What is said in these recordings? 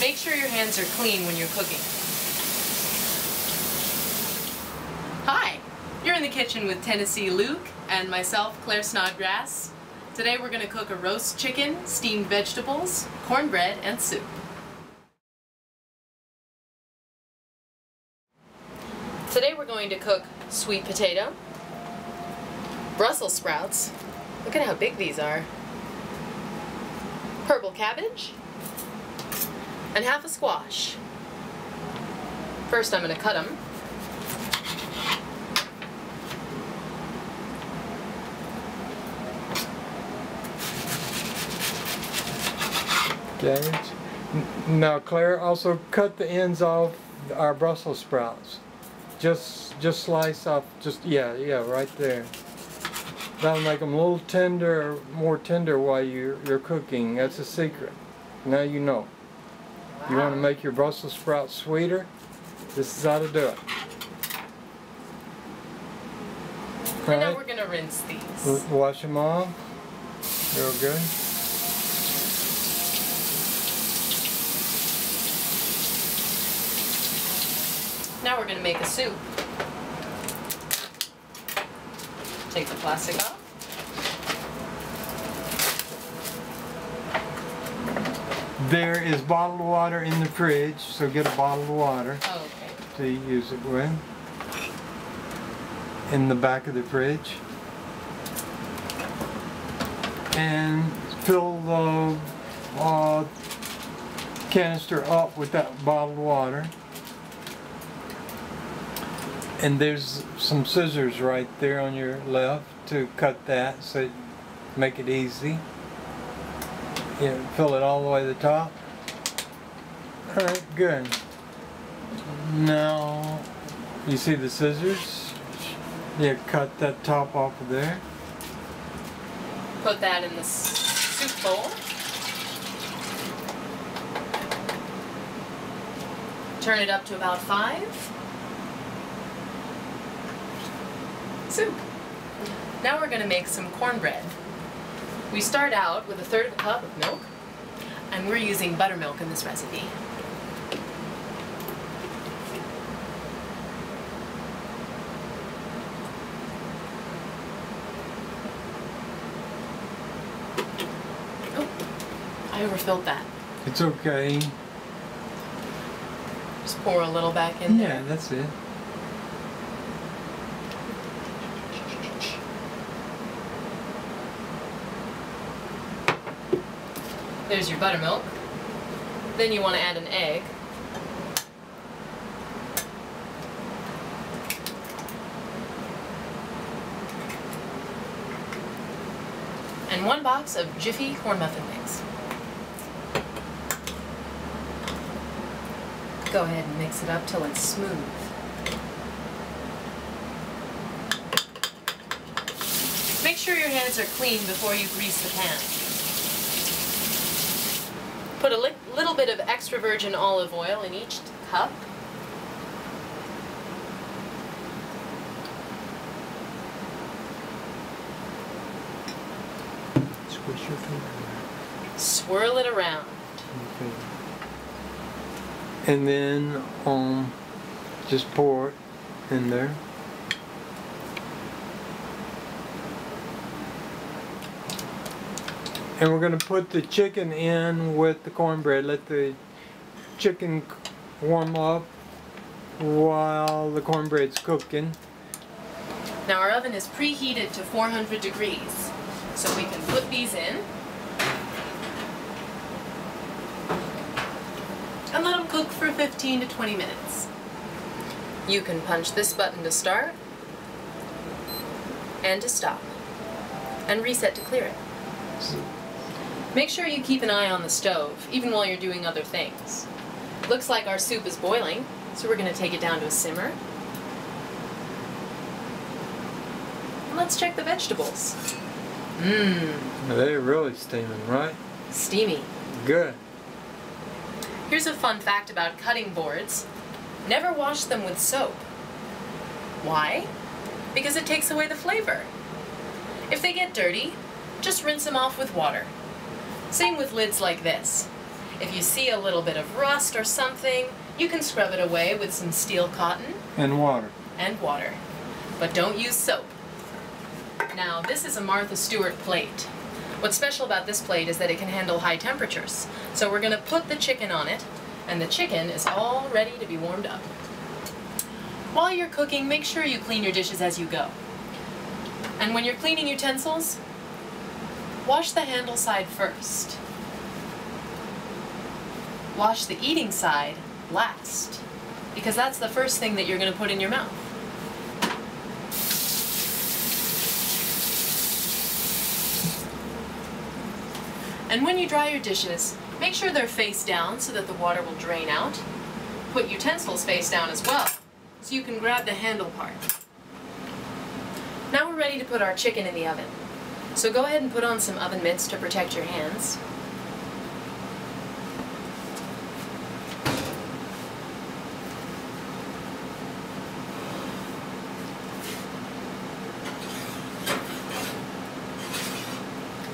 Make sure your hands are clean when you're cooking. Hi, you're in the kitchen with Tennessee Luke and myself, Clare Snodgrass. Today we're going to cook a roast chicken, steamed vegetables, cornbread, and soup. Today we're going to cook sweet potato, Brussels sprouts, look at how big these are, purple cabbage, and half a squash. First I'm going to cut them. Okay. Now Claire, also cut the ends off our Brussels sprouts. Just slice off, yeah, right there. That'll make them a little tender, more tender while you're cooking. That's a secret. Now you know. Wow. You want to make your Brussels sprouts sweeter? This is how to do it. And now we're going to rinse these. Wash them off. Real good. Now we're going to make a soup. Take the plastic off. There is bottled water in the fridge, so get a bottle of water to use it with. In the back of the fridge. And fill the canister up with that bottled water. And there's some scissors right there on your left to cut that, so make it easy. Yeah, fill it all the way to the top. Alright, good. Now, you see the scissors? Yeah, cut that top off of there. Put that in the soup bowl. Turn it up to about 5. Soup. Now we're going to make some cornbread. We start out with 1/3 cup of milk, and we're using buttermilk in this recipe. Oh, I overfilled that. It's okay. Just pour a little back in there. Yeah, that's it. There's your buttermilk. Then you want to add an egg. And 1 box of Jiffy corn muffin mix. Go ahead and mix it up till it's smooth. Make sure your hands are clean before you grease the pan. Put a little bit of extra virgin olive oil in each cup. Squish your finger. Swirl it around. Okay. And then just pour it in there. And we're going to put the chicken in with the cornbread. Let the chicken warm up while the cornbread's cooking. Now our oven is preheated to 400 degrees, so we can put these in and let them cook for 15 to 20 minutes. You can punch this button to start and to stop and reset to clear it. Make sure you keep an eye on the stove, even while you're doing other things. Looks like our soup is boiling, so we're going to take it down to a simmer. And let's check the vegetables. They're really steaming, right? Steamy. Good. Here's a fun fact about cutting boards. Never wash them with soap. Why? Because it takes away the flavor. If they get dirty, just rinse them off with water. Same with lids like this. If you see a little bit of rust or something, you can scrub it away with some steel cotton. And water. And water. But don't use soap. Now, this is a Martha Stewart plate. What's special about this plate is that it can handle high temperatures. So we're going to put the chicken on it, and the chicken is all ready to be warmed up. While you're cooking, make sure you clean your dishes as you go. And when you're cleaning utensils, wash the handle side first. Wash the eating side last, because that's the first thing that you're going to put in your mouth. And when you dry your dishes, make sure they're face down so that the water will drain out. Put utensils face down as well, so you can grab the handle part. Now we're ready to put our chicken in the oven. So go ahead and put on some oven mitts to protect your hands.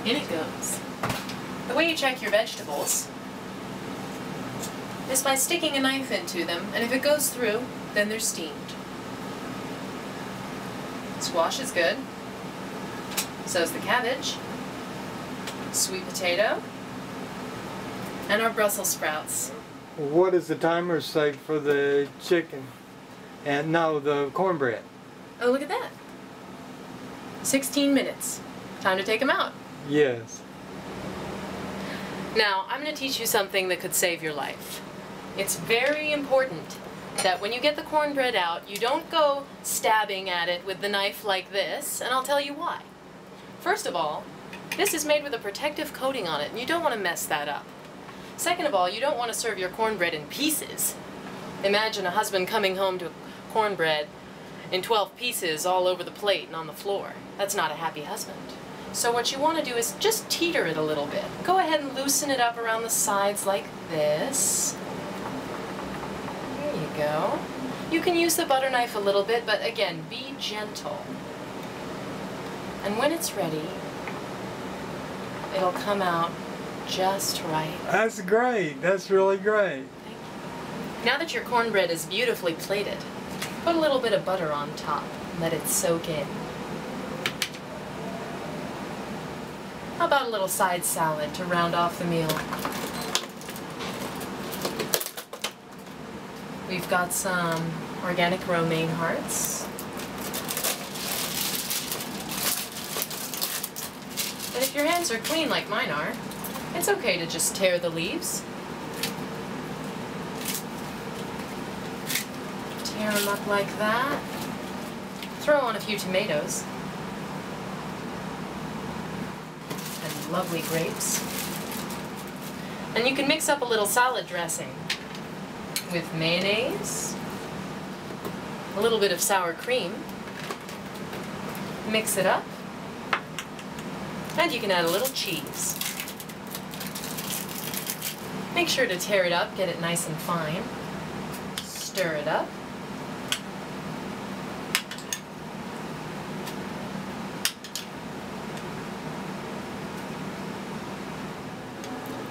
In it goes. The way you check your vegetables is by sticking a knife into them, and if it goes through, then they're steamed. Squash is good. So's the cabbage, sweet potato, and our Brussels sprouts. What does the timer say for the chicken? And no, the cornbread. Oh, look at that. 16 minutes. Time to take them out. Yes. Now, I'm going to teach you something that could save your life. It's very important that when you get the cornbread out, you don't go stabbing at it with the knife like this, and I'll tell you why. First of all, this is made with a protective coating on it, and you don't want to mess that up. Second of all, you don't want to serve your cornbread in pieces. Imagine a husband coming home to cornbread in 12 pieces all over the plate and on the floor. That's not a happy husband. So what you want to do is just teeter it a little bit. Go ahead and loosen it up around the sides like this. There you go. You can use the butter knife a little bit, but again, be gentle. And when it's ready, it'll come out just right. That's great. That's really great. Thank you. Now that your cornbread is beautifully plated, put a little bit of butter on top and let it soak in. How about a little side salad to round off the meal? We've got some organic romaine hearts. And if your hands are clean like mine are, it's okay to just tear the leaves. Tear them up like that. Throw on a few tomatoes. And lovely grapes. And you can mix up a little salad dressing with mayonnaise, a little bit of sour cream. Mix it up. And you can add a little cheese. Make sure to tear it up, get it nice and fine. Stir it up.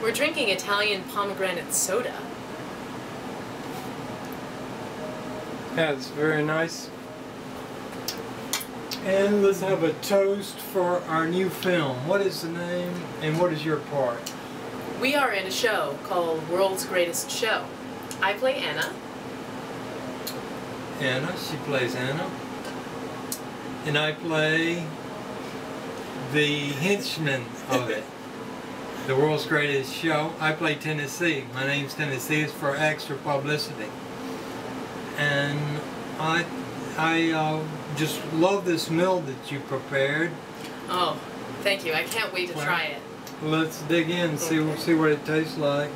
We're drinking Italian pomegranate soda. That's very nice. And let's have a toast for our new film. What is the name and what is your part? We are in a show called World's Greatest Show. I play Anna. Anna, she plays Anna. And I play the henchman of it. The World's Greatest Show. I play Tennessee. My name's Tennessee. It's for extra publicity. And I just love this meal that you prepared. Oh, thank you. I can't wait to try it. Let's dig in and see what it tastes like.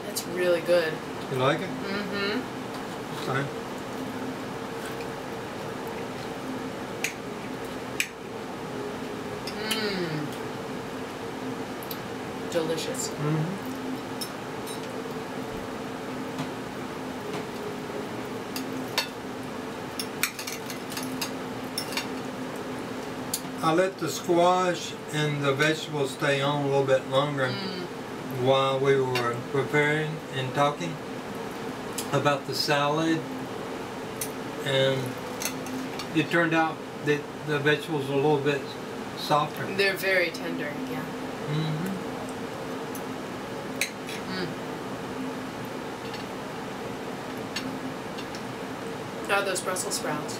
That's really good. You like it? Mm-hmm. Okay. Delicious. Mm-hmm. I let the squash and the vegetables stay on a little bit longer while we were preparing and talking about the salad, and it turned out that the vegetables were a little bit softer. They're very tender, yeah. How are those Brussels sprouts?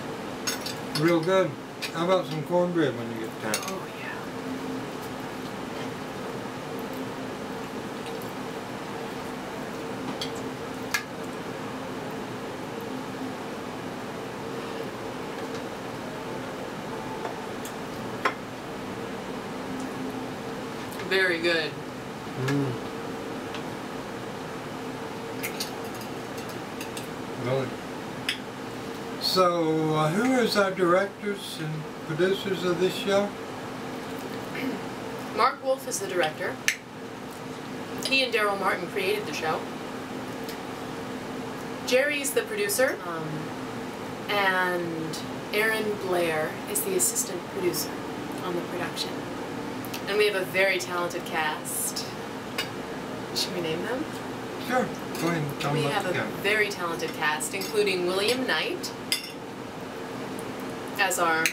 Real good. How about some cornbread when you get time? Oh, yeah. Very good. Really? So, who is our directors and producers of this show? Mark Wolf is the director. He and Daryl Martin created the show. Jerry's the producer, and Aaron Blair is the assistant producer on the production. And we have a very talented cast. Should we name them? Sure. Go ahead and tell We them have a about very talented cast, including William Knight as our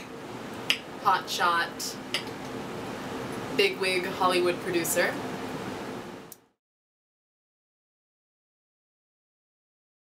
hotshot, bigwig Hollywood producer.